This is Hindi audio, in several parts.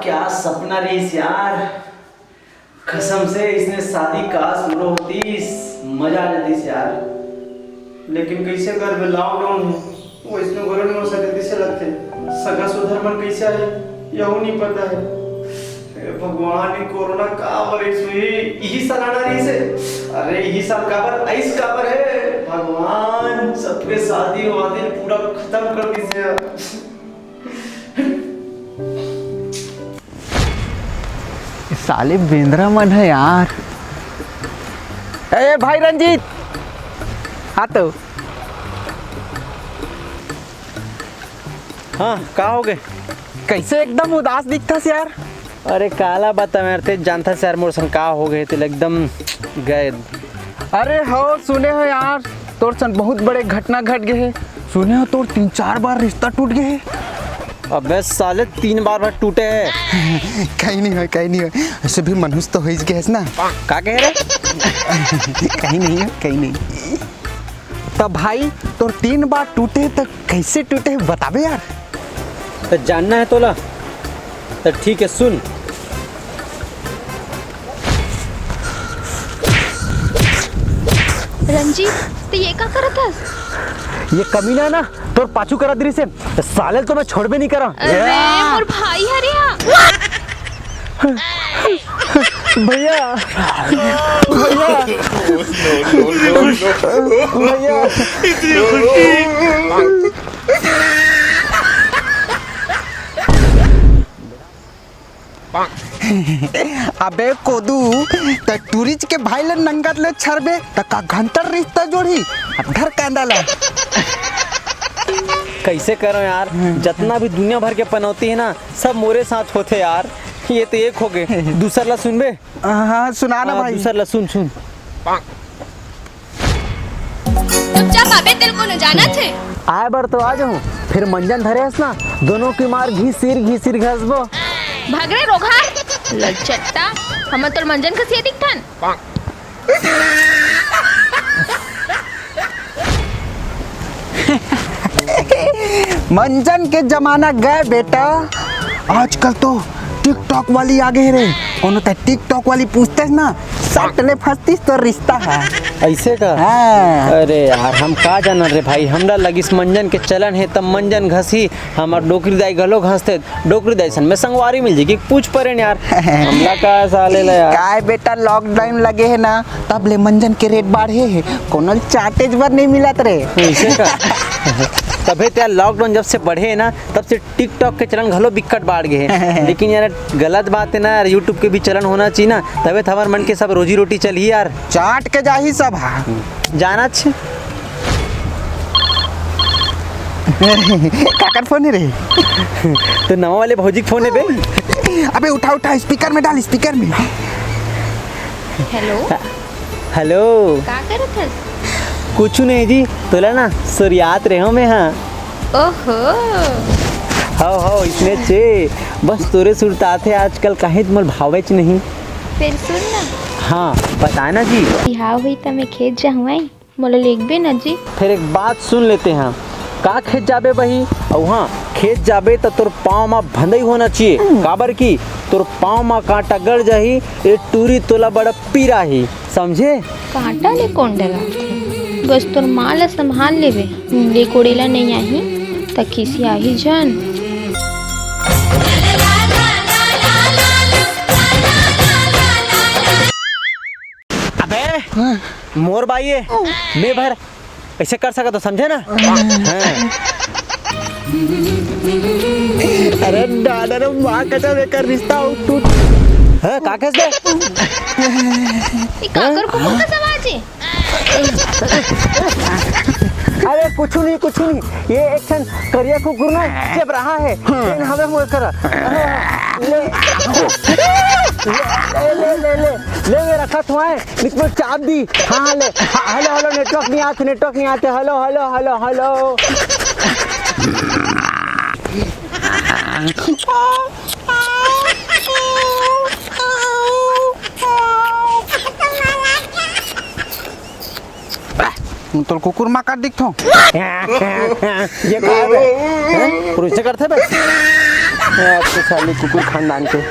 क्या सपना रही यार। कसम से इसने शादी काश मुझे होती, मजा आ जाती यार। लेकिन कैसे घर में लॉकडाउन है, वो इसमें घर में हो सके से लगते सगा सुधर मन कैसे आए यही नहीं पता है। भगवान ये कोरोना का वरिस हुई यही साल आना रही से। अरे यही साल काबर ऐस काबर है भगवान, सबके शादी वादी पूरा खत्म कर दी से। साले बेंद्रा मन है यार। ए भाई रंजीत, हाँ तो हाँ का हो गए? कैसे एकदम उदास दिखता से यार। अरे काला बता मेरे ते जानता से यार मोर संग का हो गए थे एकदम गए। अरे हो सुने हो यार, तोर सन बहुत बड़े घटना घट गए है। सुने हो तोर 3-4 बार रिश्ता टूट गए है। अबे साले 3 बार टूटे है। कहीं नहीं हो ऐसे भी मनुष्य तो हो गए है ना। का कह रहे? कहीं नहीं। तो भाई तोर 3 बार टूटे तो कैसे टूटे बताबे यार। तो जानना है तोला तो ठीक है सुन। रंजीत तो ये का करत हस? ये कमीना ना तोर पाछू करा दरी से साले तो मैं छोड़ भी नहीं करा। अरे मोर भाई हरिया भैया अबे कोदू त टूरिस्ट के भाई ले नंगत ले छरबे त का घंटर रिश्ता जोड़ी धर कांदाला। कैसे करो यार, जितना भी दुनिया भर के पनौती है ना सब मोरे साथ होते यार। ये तो एक हो गए, दूसरा ला सुन बे। हाँ सुना ना भाई। दूसरा ला सुन। चुपचाप आबे, तेरे को न जाना थे। आए बार तो आ जाऊं, फिर मंजन धरे हस ना दोनों की मार घिसिर घसबो। भागरे रोघार लचट्टा, हम तोर मंजन खसिए दिखथन। मंजन के जमाना गए बेटा, आजकल तो टिकटॉक वाली आ गए रे। कोनो तो टिकटॉक वाली पूछते ना सट ले फंसतीस तो रिश्ता है ऐसे का। हाँ। अरे यार हम का जानल रे भाई, हमरा लगिस मंजन के चलन है तब मंजन घसी हमार डोकरी दाई गलो घसते डोकरी दाई सन में संगवारी मिल जाएगी पूछ परे यार। हमला का साले ला यार काय बेटा लॉकडाउन लगे है ना तब ले मंजन के रेट बढ़े है, कोनो चार्टेज वर नहीं मिलत रे। ऐसे का तबे तो यार लॉकडाउन जब से बढ़े है ना तब से टिकटॉक के चलन घलो बिकट बढ़ गए हैं। लेकिन यार गलत बात है ना यार, यूट्यूब के भी चलन होना चाहिए ना, तबे तो हमार मन के सब रोजी रोटी चली यार। चाट के जाही सब जाना अच्छे काकर फोन है रे। तो नवा वाले भौजी के फोन है बे। अबे उठा स्पीकर में डाल, स्पीकर में। हेलो हेलो का करत हस? कुछ नहीं जी, तोला ना सुरियात रहे हो मैं। हाँ ओहो हो इतने चे बस तोरे सुरता थे आजकल काहे तुम भावेच नहीं। फिर सुन ना। हाँ बताना जी। बिहाव हुई त मैं खेत जाऊँ मोला लेगबे ना जी। फिर एक बात सुन लेते हैं, का खेत जाबे बही और हाँ खेत जाबे तो तोर पाँव में भंदई होना चाहिए। काबर की तोर पाँव में कांटा गड़ जाही, ये टूरी तोला बड़ा पीरा ही समझे। कांटा ले कौन डराथे, बस तोर माँ ला संभाल लेबे। मुंडे कोड़ेला नहीं आही त किसी आही जान। अबे मोर बाई है मैं भर ऐसे कर सका तो समझे ना। हाँ। अरे दादा माँ का बेकार रिश्ता टूट। हाँ का कस दे ई काकर को का सवाल है? अरे कुछ नहीं ये एक क्षण करिया कुकुर ना जब रहा है इन हमें मोर कर ले ले रखा तुम्हारे इसमें चाप दी। हाँ ले हेलो नेटवर्क नहीं आते हेलो। तो कुकुर माँ काट दिखता ये पुरुष करते बे आपके साले कुकुर खानदान के।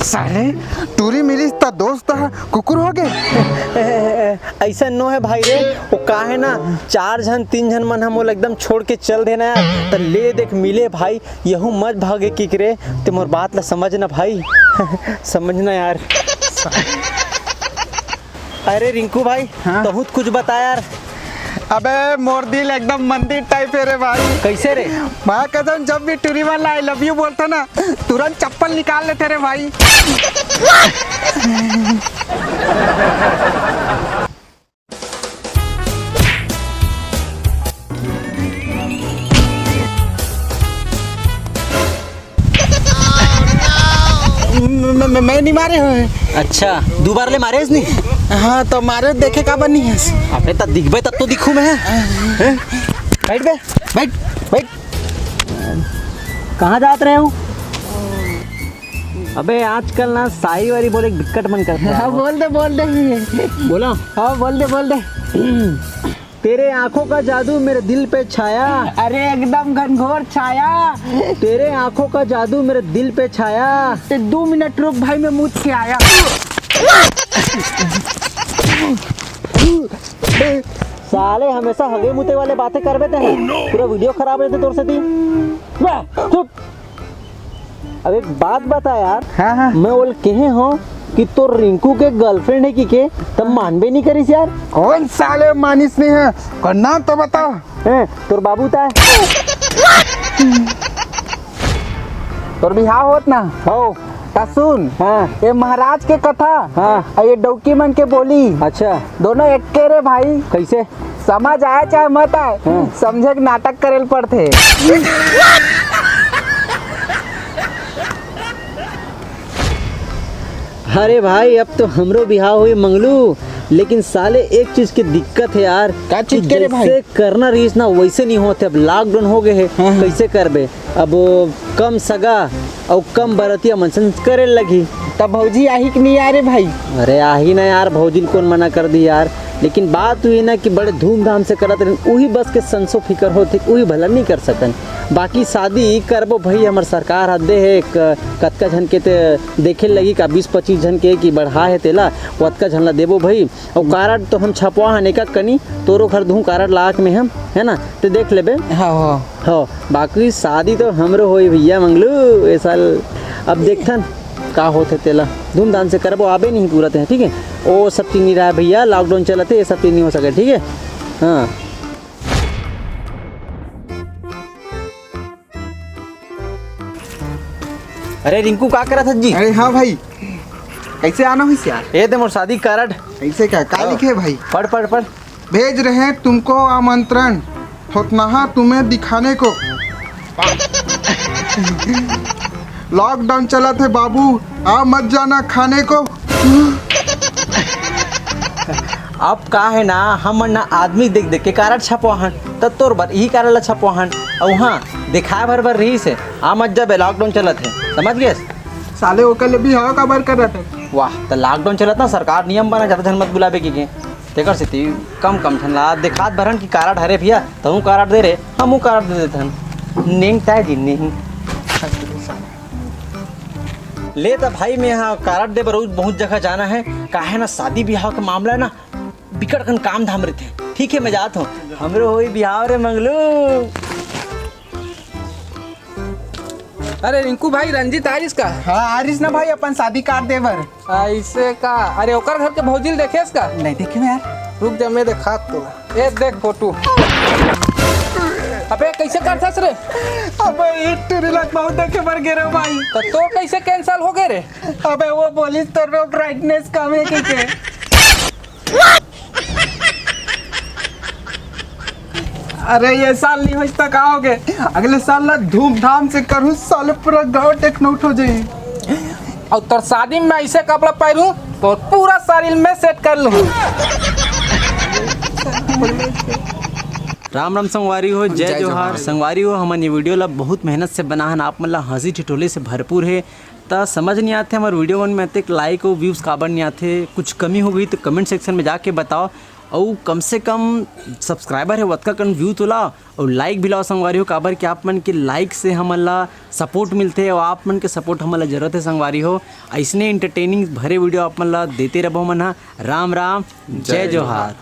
साले तूरी मिली तो दोस्त कुकुर हो गए। ऐसा नो है भाई रे, वो का है ना 4 जन 3 जन मन हम वो एकदम छोड़ के चल देना यार। तो ले देख मिले भाई, यहू मत भागे की करे, ते मोर बात ला समझना भाई। समझना यार। अरे रिंकू भाई, हाँ? तो कुछ बता यार। अबे मोर दिल एकदम मंदिर टाइप है रे भाई। कैसे रे? मैं कसम जब भी टूरी वाला आई लव यू बोलता ना, तुरंत चप्पल निकाल लेते रे भाई। मैं नहीं मारे हुए। अच्छा, दोबारा ले मारे इसने? हाँ तो मारे देखे का बनी है। अबे तब दिखबे तब तो दिखूं मैं। बैठ बे, बैठ बैठ। कहाँ जात रहे हो? अबे आजकल ना साई वारी बोले दिक्कत मन करता है। हाँ बोल दे बोला? हाँ बोल दे। तेरे आंखों का जादू मेरे दिल पे छाया। अरे एकदम घनघोर छाया। तेरे आंखों का जादू मेरे दिल पे छाया। 2 मिनट रुक भाई, मैं मुझ के आया। साले हमेशा हगे मुते वाले बातें कर देते हैं। पूरा वीडियो खराब रहते तोर से थी। चुप। अब एक बात बता यार। हाँ। मैं बोल कहे हो कि तो रिंकू के गर्लफ्रेंड है कि के तब मानबे नहीं करिस यार। कौन साले मानिस नहीं है? कौन नाम तो बताओ। तोर बाबू ता तोर बिहार होत ना हो। ता सुन। हाँ ये महाराज के कथा। हाँ। और ये डौकी मन के बोली। अच्छा, दोनों एक के रे भाई। कैसे? समझ आए चाहे मत आए, हाँ। समझे के नाटक करेल पड़ते। अरे भाई अब तो हमरो बिहाव हुई मंगलू, लेकिन साले एक चीज की दिक्कत है यार। क्या चीज के रे भाई? जैसे करना रहीस ना वैसे नहीं होते। अब लॉकडाउन हो गए है, कैसे करबे? अब कम सगा और कम बरतिया मनसन करे लगी। तब भौजी आही कि नहीं आ रे भाई? अरे आही ना यार, भौजी कौन मना कर दी यार। लेकिन बात हुई ना कि बड़े धूमधाम से करत रहे, वही बस के संसो फिकर होते, वही भला नहीं कर सकन। बाकी शादी करबो भाई, हमार सरकार हदे है कतका झन के ते देखे लगी का 20-25 झन के कि बढ़ा है तेला वतका झन ला देबो भाई। और कार्ड तो हम छपवा हने का कनी तोरो घर दूँ कार्ड लाख में हम, है ना? तो देख लेबे। हाँ। बाकी शादी तो हमरो होई भैया मंगलू ए साल। अब देखथन का होते तेला धूमधाम से करबो, आबे नहीं पूरा है, ठीक है? ओ सब चीज नहीं रहा भैया, लॉकडाउन चलते ये सब चीज नहीं हो सके, ठीक है? हाँ। अरे रिंकू का करा था जी? अरे हाँ भाई, कैसे आना हुई यार? ये दे मोर शादी कार्ड। ऐसे क्या लिखे भाई? पढ़। भेज रहे हैं तुमको आमंत्रण, थोतनाहा तुम्हें दिखाने को। लॉकडाउन चला थे बाबू, आ मत जाना खाने को। अब का है ना, हम ना आदमी देख देख के कार्ड छपवाहन, तब तोर बर यही कार्ड ला छपवाहन। और हाँ दिखाए भर रही से आ मत जब लॉकडाउन चलत है, समझ गए? साले ओकल भी हाँ का बार कर रहा था। वाह, तो लॉकडाउन चलत ना, सरकार नियम बना जाता झन मत बुलाबे की के तेकर से कम झन ला दिखात भरन की कार्ड हरे भैया, तहु कार्ड दे रे, हमू कार्ड दे देथन। नेंग ताय जी नेंग ले तो भाई मैं यहाँ कार्ड दे बर बहुत जगह जाना है। का है ना शादी ब्याह का मामला है ना, बिकट कन काम धाम रहे थे। ठीक है मैं जात हूँ, हमरो होई ब्याह रे मंगलू। अरे रिंकू भाई, रंजीत आरिस का? हाँ आरिस ना भाई, अपन शादी कार्ड दे बर। ऐसे का? अरे ओकर घर के भौजील देखे का? नहीं देखे मैं यार। रुक जा मैं देखा तो। ए देख फोटो। अबे कैसे करथस रे? अबे एक टूरिलक बहुत देखे बर गिरे भाई। तो कैसे कैंसल हो गए रे? अबे वो पुलिस तोर पे ब्राइटनेस कम है के। अरे ये साल नहीं हो तक आओगे, अगले साल ना धूमधाम से करूँ, साल पूरा गाँव टेक्नोट हो जाए। और तोर शादी में ऐसे कपड़ा पहनूं तो पूरा शरीर में सेट कर लूं। राम राम संगवारी हो, जय जोहार संगवारी हो। हमन ये वीडियो ला बहुत मेहनत से बना हन, आप मन ला हंसी ठिठोले से भरपूर है। तो समझ नहीं आते हमारे वीडियो में आते लाइक और व्यूज़ काबर नहीं आते, कुछ कमी हो गई तो कमेंट सेक्शन में जाके बताओ। और कम से कम सब्सक्राइबर है वतका कन व्यू तो लाओ और लाइक भी लाओ संगवारी हो, काबर कि आप मन के लाइक से हमला सपोर्ट मिलते हैं और आप मन के सपोर्ट हमला जरूरत है संगवारी हो। ऐसने इंटरटेनिंग भरे वीडियो आप मन ला देते रहो मन। राम राम, जय जोहार।